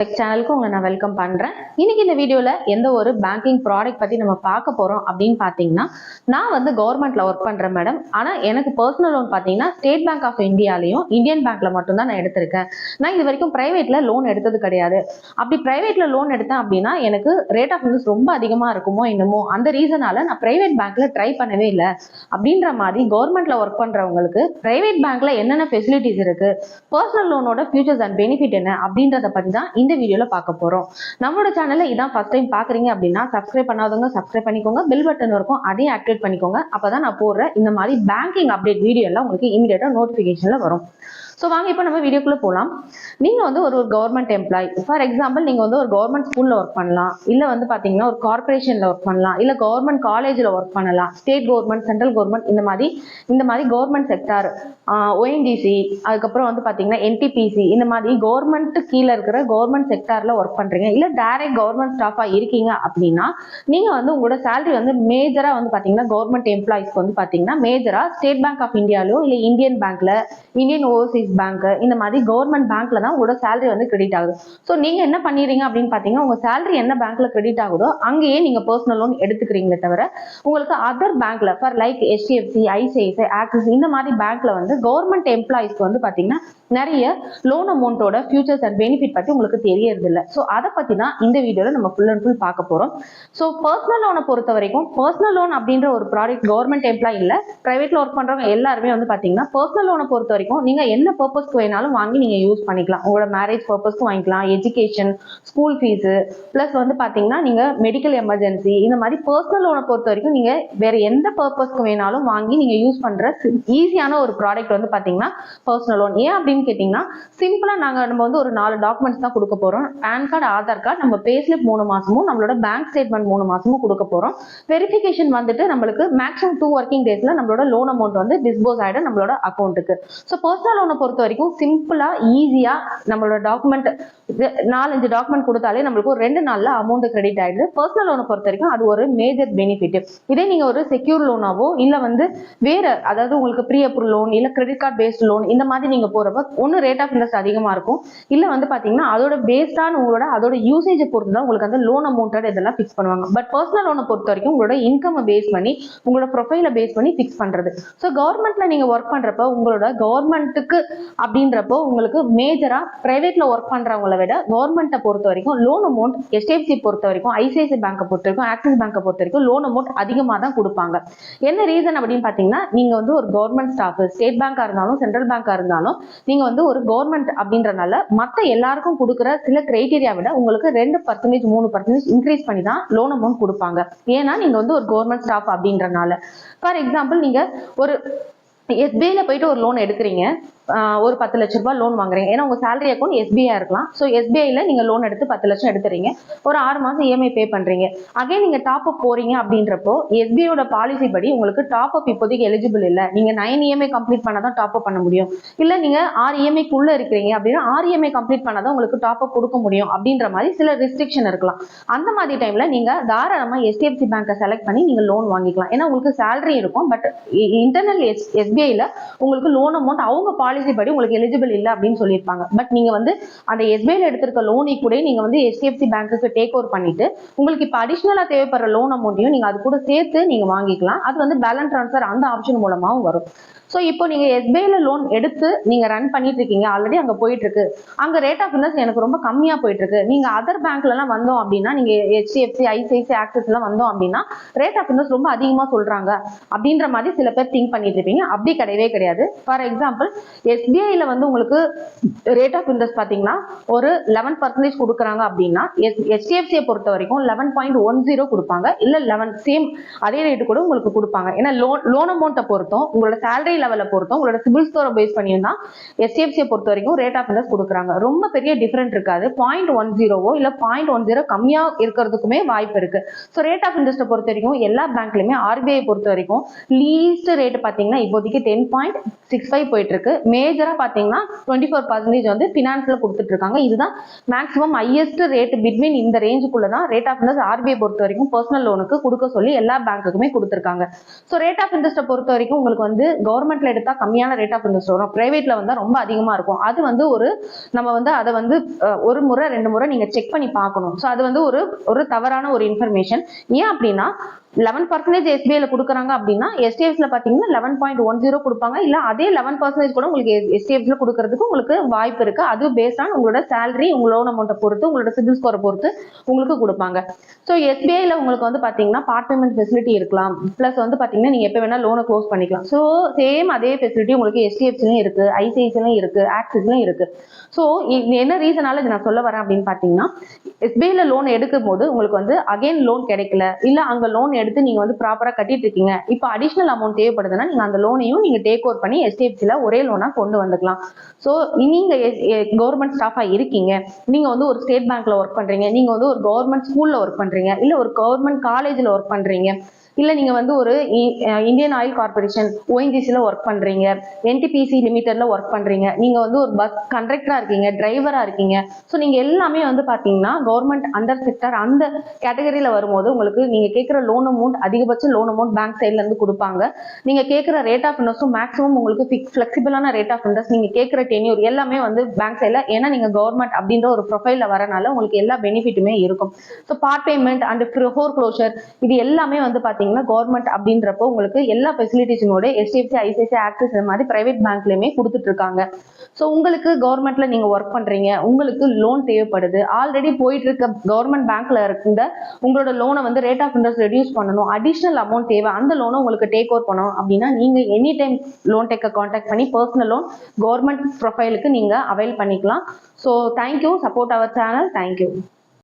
சேனலுக்கு உங்களை நான் வெல்கம் பண்றேன். இன்னைக்கு இந்த வீடியோல எந்த ஒரு பேங்கிங் ப்ராடக்ட் பத்தி நம்ம பார்க்க போறோம் அப்படின்னு பாத்தீங்கன்னா, நான் வந்து கவர்மெண்ட்ல ஒர்க் பண்றேன் மேடம். ஆனா எனக்கு பர்சனல் லோன் பாத்தீங்கன்னா ஸ்டேட் பேங்க் ஆஃப் இந்தியாலையும் இந்தியன் பேங்க்ல மட்டும் தான் நான் எடுத்திருக்கேன். நான் இது வரைக்கும் பிரைவேட்ல லோன் எடுத்தது கிடையாது. அப்படி பிரைவேட்ல லோன் எடுத்தேன் அப்படின்னா எனக்கு ரேட் ஆஃப் இன்ட்ரெஸ்ட் ரொம்ப அதிகமா இருக்குமோ என்னமோ, அந்த ரீசனால நான் பிரைவேட் பேங்க்ல ட்ரை பண்ணவே இல்லை. அப்படின்ற மாதிரி கவர்மெண்ட்ல ஒர்க் பண்றவங்களுக்கு பிரைவேட் பேங்க்ல என்னென்ன ஃபெசிலிட்டிஸ் இருக்கு, பர்சனல் லோனோட ஃபியூச்சர்ஸ் அண்ட் பெனிஃபிட் என்ன அப்படின்றத பத்தி தான் இந்த வீடியோல பார்க்க போறோம். நம்மளோட சேனல்ல இதான் ஃபர்ஸ்ட் டைம் பாக்குறீங்க அப்படின்னா சப்ஸ்கிரைப் பண்ணாதவங்க சப்ஸ்கிரைப் பண்ணிக்கோங்க, பெல் பட்டன் இருக்கும் அதையும் ஆக்டிவேட் பண்ணிக்கோங்க. அப்பதான் நான் போடுற இந்த மாதிரி பேங்கிங் அப்டேட் வீடியோ எல்லாம் உங்களுக்கு இமிடியேட்டா நோட்டிபிகேஷன்ல வரும். ஸோ வாங்க இப்போ நம்ம வீடியோக்குள்ள போகலாம். நீங்க வந்து ஒரு கவர்மெண்ட் எம்ப்ளாய், ஃபார் எக்ஸாம்பிள் நீங்க வந்து ஒரு கவர்மெண்ட் ஸ்கூல்ல ஒர்க் பண்ணலாம், இல்ல வந்து பாத்தீங்கன்னா ஒரு கார்பரேஷன்ல ஒர்க் பண்ணலாம், இல்ல கவர்மெண்ட் காலேஜ்ல ஒர்க் பண்ணலாம், ஸ்டேட் கவர்மெண்ட், சென்ட்ரல் கவர்மெண்ட், இந்த மாதிரி கவர்மெண்ட் செக்டார், ஓஎன்டிசி, அதுக்கப்புறம் வந்து பாத்தீங்கன்னா என்டிபிசி, இந்த மாதிரி கவர்மெண்ட் கீழே இருக்கிற கவர்மெண்ட் செக்டார்ல ஒர்க் பண்றீங்க, இல்ல டைரக்ட் கவர்மெண்ட் ஸ்டாஃபா இருக்கீங்க அப்படின்னா நீங்க வந்து உங்களோட சேலரி வந்து மேஜரா வந்து பாத்தீங்கன்னா கவர்மெண்ட் எம்ப்ளாயிஸ்க்கு வந்து பாத்தீங்கன்னா மேஜரா ஸ்டேட் பேங்க் ஆஃப் இந்தியாலோ இல்ல இந்தியன் பேங்க்ல, இந்தியன் ஓவர்சீஸ் பேங்க், இந்த மாதிரி கவர்மெண்ட் பேங்க்ல தான் உங்களோட சேலரி வந்து கிரெடிட் ஆகுது. ஸோ நீங்க என்ன பண்ணிடுறீங்க அப்படின்னு பாத்தீங்கன்னா உங்க சேலரி என்ன பேங்க்ல கிரெடிட் ஆகுதோ அங்கேயே நீங்க பர்சனல் லோன் எடுத்துக்கிறீங்களே தவிர உங்களுக்கு அதர் பேங்க்ல for like HDFC, ICICI, axis, இந்த மாதிரி பேங்க்ல வந்து கவர்மெண்ட் எம்ப்ளாயிஸ்க்கு வந்து பாத்தீங்கன்னா நிறைய லோன் அமௌண்ட்டோட ஃபியூச்சர்ஸ் அண்ட் பெனிஃபிட் பத்தி உங்களுக்கு தெரியறது இல்லை. ஸோ அதை பத்தி தான் இந்த வீடியோல நம்ம ஃபுல் அண்ட் ஃபுல் பார்க்க போறோம். ஸோ பர்சனல் லோனை பொறுத்த வரைக்கும் பர்சனல் லோன் அப்படின்ற ஒரு ப்ராடக்ட் கவர்மெண்ட் எம்ப்ளாய் இல்ல, பிரைவேட்ல ஒர்க் பண்றவங்க எல்லாருமே வந்து பாத்தீங்கன்னா பர்சனல் லோனை பொறுத்த வரைக்கும் நீங்க என்ன பர்பஸ்க்கு வேணாலும் வாங்கி நீங்க யூஸ் பண்ணிக்கலாம். உங்களோட மேரேஜ் பர்பஸ்க்கு வாங்கிக்கலாம், எஜுகேஷன், ஸ்கூல் ஃபீஸ், பிளஸ் வந்து பாத்தீங்கன்னா நீங்க மெடிக்கல் எமர்ஜென்சி, இந்த மாதிரி பர்சனல் லோனை பொறுத்த வரைக்கும் நீங்க வேற எந்த பர்பஸ்க்கு வேணாலும் வாங்கி நீங்க யூஸ் பண்ற ஈஸியான ஒரு ப்ராடக்ட் வந்து பாத்தீங்கன்னா பர்சனல் லோன். ஏன் அப்படின்னு கேட்டீங்கன்னா சிம்பிளா நம்ம வந்து ஒரு 4 டாக்குமெண்ட்ஸ் தான் கொடுக்க போறோம். பேன் கார்டு, ஆதார் கார்டு, நம்ம பே ஸ்லிப் 3 மாசமும், நம்மளோட பேங்க் ஸ்டேட்மெண்ட் 3 மாசமும் கொடுக்க போறோம். வெரிஃபிகேஷன் வந்துட்டு நம்மளுக்கு மேக்ஸிமம் 2 ஒர்க்கிங் டேஸ்ல நம்மளோட லோன் அமௌண்ட் வந்து டிஸ்போஸ் ஆயிடும் நம்மளோட அக்கௌண்ட்டுக்கு. ஸோ பர்சனல் லோனை பொறுத்த வரைக்கும் சிம்பிளா ஈஸியா நம்மளோட டாக்குமெண்ட் 4-5 டாக்குமெண்ட் கொடுத்தாலே நம்மளுக்கு ஒரு 2 நாள்ல அமௌண்ட் கிரெடிட் ஆயிடுது. பர்சனல் லோனை பொறுத்த வரைக்கும் அது ஒரு மேஜர் பெனிஃபிட். இதே நீங்க ஒரு செக்யூர் லோனாவோ இல்ல வந்து வேற, அதாவது உங்களுக்கு ப்ரீ அப்ரூவல் லோன் இல்ல கிரெடிட் கார்டு பேஸ்ட் லோன், இந்த மாதிரி நீங்க போறப்ப ஒன்னு ரேட் ஆஃப் இன்ட்ரெஸ்ட் அதிகமா இருக்கும், இல்ல வந்து பாத்தீங்கன்னா அதோட பேஸ்டான உங்களோட அதோட யூசேஜை பொறுத்து தான் உங்களுக்கு அந்த லோன் அமௌண்ட் இதெல்லாம் பிக்ஸ் பண்ணுவாங்க. பட் பர்சனல் லோனை பொறுத்த வரைக்கும் உங்களோட இன்கம் பேஸ் பண்ணி உங்களோட ப்ரொஃபைலை பேஸ் பண்ணி பிக்ஸ் பண்றது. ஸோ கவர்மெண்ட்ல நீங்க ஒர்க் பண்றப்ப உங்களோட கவர்மெண்ட்டுக்கு அப்படின்றப்போ உங்களுக்கு மேஜரா பிரைவேட்ல ஒர்க் பண்றவங்களை விட கவர்மெண்ட்டை பொறுத்த வரைக்கும் லோன் அமௌண்ட் HDFC பொறுத்த வரைக்கும், ஐசிஐசிஐ பேங்கை பொறுத்த வரைக்கும், ஆக்சிஸ் பேங்கை பொறுத்த வரைக்கும் லோன் அமௌண்ட் அதிகமா தான் கொடுப்பாங்க. என்ன ரீசன் அப்படின்னு பாத்தீங்கன்னா நீங்க வந்து ஒரு கவர்மெண்ட் ஸ்டாஃப், ஸ்டேட் பேங்கா இருந்தாலும் சென்ட்ரல் பேங்கா இருந்தாலும் நீங்க வந்து ஒரு கவர்மெண்ட் அப்படின்றனால மத்த எல்லாருக்கும் கொடுக்குற சில கிரைட்டீரியா விட உங்களுக்கு 2%, 3% இன்க்ரீஸ் பண்ணி தான் லோன் அமௌண்ட் கொடுப்பாங்க. ஏன்னா நீங்க வந்து ஒரு கவர்மெண்ட் ஸ்டாஃப் அப்படின்றனால. ஃபார் எக்ஸாம்பிள் நீங்க ஒரு SBIல போயிட்டு ஒரு லோன் எடுக்கிறீங்க, ஒரு 10 லட்ச ரூபாய் லோன் வாங்குறீங்க. ஏன்னா உங்க சேலரி அக்கௌண்ட் SBI இருக்கலாம். ஸோ SBIல நீங்க லோன் எடுத்து 10 லட்சம் எடுத்துறீங்க, ஒரு 6 மாசம் EMI பே பண்றீங்க. அகைன் நீங்க டாப் அப் போறீங்க அப்படின்றப்போ SBIயோட பாலிசி படி உங்களுக்கு டாப் அப் இப்போதைக்கு எலிஜிபிள் இல்லை. நீங்க 9 EMI கம்ப்ளீட் பண்ணாதான் டாப் அப் பண்ண முடியும். இல்ல நீங்க 6 EMI குள்ள இருக்கிறீங்க அப்படின்னா 6 EMI கம்ப்ளீட் பண்ணாதான் உங்களுக்கு டாப் அப் கொடுக்க முடியும் அப்படின்ற மாதிரி சில ரெஸ்ட்ரிக்ஷன் இருக்கலாம். அந்த மாதிரி டைம்ல நீங்க தாராளமா HDFC பேங்கை செலக்ட் பண்ணி நீங்க லோன் வாங்கிக்கலாம். ஏன்னா உங்களுக்கு சேலரி இருக்கும், பட் இன்டர்னல் SBIல உங்களுக்கு லோன் அமௌண்ட் அவங்க பாலிசி படி உங்களுக்கு எலிஜிபிள் இல்ல அப்படின்னு சொல்லியிருப்பாங்க. பட் நீங்க வந்து அந்த SBIல எடுத்திருக்க லோனை கூட நீங்க வந்து HDFC பேங்க்கு டேக் ஓவர் பண்ணிட்டு உங்களுக்கு இப்ப அடிஷனலா தேவைப்படுற லோன் அமௌண்ட்டையும் நீங்க அது கூட சேர்த்து நீங்க வாங்கிக்கலாம். அது வந்து பேலன்ஸ் ட்ரான்ஸ்ஃபர் அந்த ஆப்ஷன் மூலமாவும் வரும். ஸோ இப்போ நீங்க SBIல லோன் எடுத்து நீங்க ரன் பண்ணிட்டு இருக்கீங்க, ஆல்ரெடி அங்க போயிட்டு இருக்கு, அங்க ரேட் ஆஃப் இன்ட்ரெஸ்ட் எனக்கு ரொம்ப கம்மியா போயிட்டு இருக்கு. நீங்க அதர் பேங்க்ல எல்லாம் வந்தோம் அப்படின்னா, நீங்க HDFC, ஐசிஐசிஐ, ஆக்சிஸ் எல்லாம் வந்தோம் அப்படின்னா ரேட் ஆஃப் இன்ட்ரெஸ்ட் ரொம்ப அதிகமா சொல்றாங்க அப்படின்ற மாதிரி சில பேர் திங்க் பண்ணிட்டு இருப்பீங்க. அப்படி கிடையவே கிடையாது. ஃபார் எக்ஸாம்பிள் SBIல வந்து உங்களுக்கு ரேட் ஆஃப் இன்ட்ரெஸ்ட் பாத்தீங்கன்னா ஒரு 11% கொடுக்குறாங்க அப்படின்னா HDFCயை பொறுத்த வரைக்கும் 11.10 கொடுப்பாங்க, இல்ல 11 சேம் அதே ரேட்டு கூட உங்களுக்கு கொடுப்பாங்க. ஏன்னா லோன் அமௌண்ட்டை பொறுத்தும் உங்களோட சேலரி லெவலை பொறுத்தும் உங்களோட சிபில் ஸ்கோரை பேஸ் பண்ணியும் தான் HDFCயை பொறுத்த வரைக்கும் ரேட் ஆஃப் இன்ட்ரெஸ்ட் கொடுக்குறாங்க. ரொம்ப பெரிய டிஃபரெண்ட் இருக்காது. 0.10 இல்ல 0.10 கம்மியா இருக்கிறதுக்குமே வாய்ப்பு இருக்கு. ஸோ ரேட் ஆஃப் இன்ட்ரெஸ்ட்டை பொறுத்த வரைக்கும் எல்லா பேங்க்லயுமே RBI பொறுத்த வரைக்கும் லீஸ்ட் ரேட் பாத்தீங்கன்னா இப்போதைக்கு 10.65 போயிட்டு இருக்கு. மேஜரா பாத்தீங்கன்னா 24% வந்து பினான்ஸ்ல கொடுத்துட்டு இருக்காங்க. இதுதான் மேக்ஸிமம் ஹையஸ்ட் ரேட் பிட்வீன் இந்த ரேஞ்சுக்குள்ளதான் ரேட் ஆஃப் இன்ட்ரெஸ்ட் ஆர்பிஐ பொறுத்த வரைக்கும் பர்சனல் லோனுக்கு கொடுக்க சொல்லி எல்லா பேங்க்குக்குமே கொடுத்துருக்காங்க. ஸோ ரேட் ஆஃப் இன்ட்ரெஸ்ட்டை பொறுத்த வரைக்கும் உங்களுக்கு வந்து கவர்மெண்ட்ல எடுத்தா கம்மியான ரேட் ஆஃப் இன்ட்ரெஸ்ட் வரும், பிரைவேட்ல வந்தா ரொம்ப அதிகமா இருக்கும். அது வந்து நம்ம வந்து அதை வந்து ஒரு முறை 2 முறை நீங்க செக் பண்ணி பார்க்கணும். ஸோ அது வந்து ஒரு தவறான ஒரு இன்ஃபர்மேஷன். ஏன் அப்படின்னா 11% எஸ்பிஐல கொடுக்குறாங்க அப்படின்னா எஸ்டிஎஃப்ல பாத்தீங்கன்னா 11.10 கொடுப்பாங்க. இல்ல அதே 11% கூட உங்களுக்கு எஸ்டிஎஃப்ல கொடுக்கறதுக்கு உங்களுக்கு வாய்ப்பு இருக்கு. அது பேஸ்ட் ஆன் உங்களோட சேலரி, உங்க லோன் அமௌண்ட்டை பொறுத்து, உங்களோட சிபில் ஸ்கோரை பொறுத்து உங்களுக்கு கொடுப்பாங்க. ஸோ எஸ்பிஐல உங்களுக்கு வந்து பாத்தீங்கன்னா பார்ட் பேமெண்ட் ஃபெசிலிட்டி இருக்கலாம். பிளஸ் வந்து பாத்தீங்கன்னா நீங்க எப்ப வேணா லோனை க்ளோஸ் பண்ணிக்கலாம். ஸோ சேம் அதே ஃபெசிலிட்டி உங்களுக்கு எஸ்டிஎஃப்லயும் இருக்கு, ஐசிஐசிலையும் இருக்கு, ஆக்சிஸ்லயும் இருக்கு. ஸோ என்ன ரீசனால நான் சொல்ல வரேன் அப்படின்னு பாத்தீங்கன்னா எஸ்பிஐல லோன் எடுக்கும் போது உங்களுக்கு வந்து அகைன் லோன் கிடைக்கல, இல்ல அங்க லோன் எடுத்து நீங்க வந்து ப்ராப்பரா கட்டிட்டு இருக்கீங்க, இப்போ அடிஷனல் அமௌண்ட் தேவைப்படுதுன்னா நீங்க அந்த லோனையும் நீங்க டேக் ஓவர் பண்ணி எஸ்டிஎஃப்சில ஒரே லோனா கொண்டு வந்துக்கலாம். ஸோ நீங்க கவர்மெண்ட் ஸ்டாஃபா இருக்கீங்க, நீங்க வந்து ஒரு ஸ்டேட் பேங்க்ல ஒர்க் பண்றீங்க, நீங்க வந்து ஒரு கவர்மெண்ட் ஸ்கூல்ல ஒர்க் பண்றீங்க, இல்ல ஒரு கவர்மெண்ட் காலேஜ்ல ஒர்க் பண்றீங்க, இல்ல நீங்க வந்து ஒரு இந்தியன் ஆயில் கார்பரேஷன் ஓஎன்ஜிசில ஒர்க் பண்றீங்க, என்டிபிசி லிமிடெட்ல ஒர்க் பண்றீங்க, நீங்க வந்து ஒரு பஸ் கண்டக்டரா இருக்கீங்க, டிரைவரா இருக்கீங்க. ஸோ நீங்க எல்லாமே வந்து பாத்தீங்கன்னா கவர்மெண்ட் அண்டர் செக்டர் அந்த கேட்டகரியில வரும்போது உங்களுக்கு நீங்க கேட்கிற லோன் அமௌண்ட், அதிகபட்ச லோன் அமௌண்ட் பேங்க் சைட்ல இருந்து கொடுப்பாங்க. நீங்க கேட்கிற ரேட் ஆஃப் இன்ட்ரெஸ்டும் மேக்ஸிமம் உங்களுக்கு ஃபிளெக்சிபிளான ரேட் ஆஃப் இன்ட்ரெஸ்ட், நீங்க கேட்கிற டென்யூர் எல்லாமே வந்து பேங்க் சைட்ல, ஏன்னா நீங்க கவர்மெண்ட் அப்படின்ற ஒரு ப்ரொஃபைல்ல வரனால உங்களுக்கு எல்லா பெனிஃபிட்டுமே இருக்கும். So part payment and four closure இது எல்லாமே வந்து பாத்தீங்கன்னா கவர்மெண்ட் அப்படின்றப்போ உங்களுக்கு எல்லா ஃபெசிலிட்டிஸோட எஸ்டிஎஃப்சி, ஐசிஐசி, ஆக்சிஸ் இந்த மாதிரி பிரைவேட் பேங்க்லயுமே கொடுத்துட்டு இருக்காங்க. ஸோ உங்களுக்கு கவர்மெண்ட்ல நீங்க ஒர்க் பண்றீங்க, உங்களுக்கு லோன் தேவைப்படுது, ஆல்ரெடி போயிட்டு இருக்க கவர்மெண்ட் பேங்க்ல இருந்த உங்களோட லோனை வந்து ரேட் ஆஃப் இன்ட்ரெஸ்ட் ரெடியூஸ் பண்ணணும், அடிஷனல் அமௌண்ட் தேவை, அந்த லோனை உங்களுக்கு டேக் ஓவர் பண்ணணும் அப்படின்னா நீங்க எனி டைம் லோன் டேக்கை கான்டாக்ட் பண்ணி பர்சனல் லோன் கவர்மெண்ட் ப்ரொஃபைலுக்கு நீங்க அவைல் பண்ணிக்கலாம். So thank you, support our channel. Thank you.